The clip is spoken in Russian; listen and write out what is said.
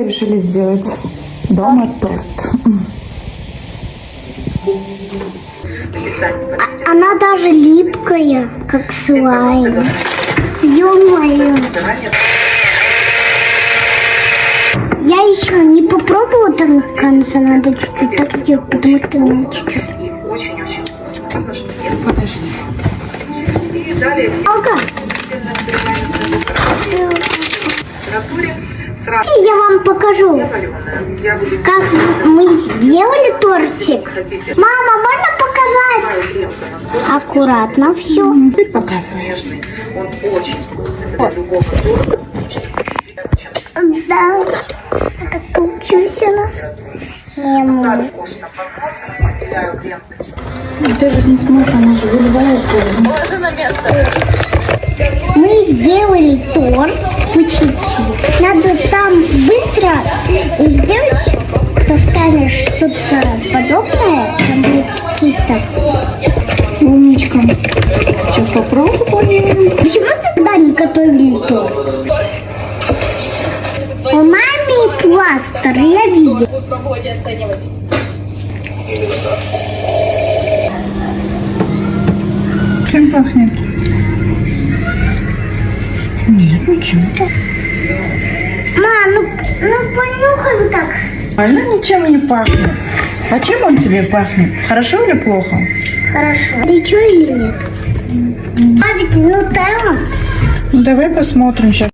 решили сделать дома торт. Она даже липкая, как слайм. Ё-моё. Я еще не попробовала там в конце, надо чуть-чуть так сделать, потому что мне чуть-чуть. Очень-очень вкусно. Подожди. И далее Ага. сразу Я вам покажу, я буду как мы сделали тортик. Мама, можно показать? Аккуратно все. Теперь показывай. нежный. Он очень вкусный для любого торта. Да, как получилось у нас. Не Так мы. вкусно поднос, разделяю крем. Ты же не сможешь, она же выливается. Положи на место. Мы сделали торт по чуть-чуть. Надо там быстро сделать, поставишь что-то подобное, там будут какие-то. Умничка. Сейчас попробуем. Почему тогда не готовили торт? У мамы пластырь, я видела. Чем пахнет? Нет, ничем. Мам, ну понюхай вот так. Она ничем не пахнет. А чем он тебе пахнет? Хорошо или плохо? Хорошо. Горячо или нет? А ведь нутелла. Ну давай посмотрим сейчас.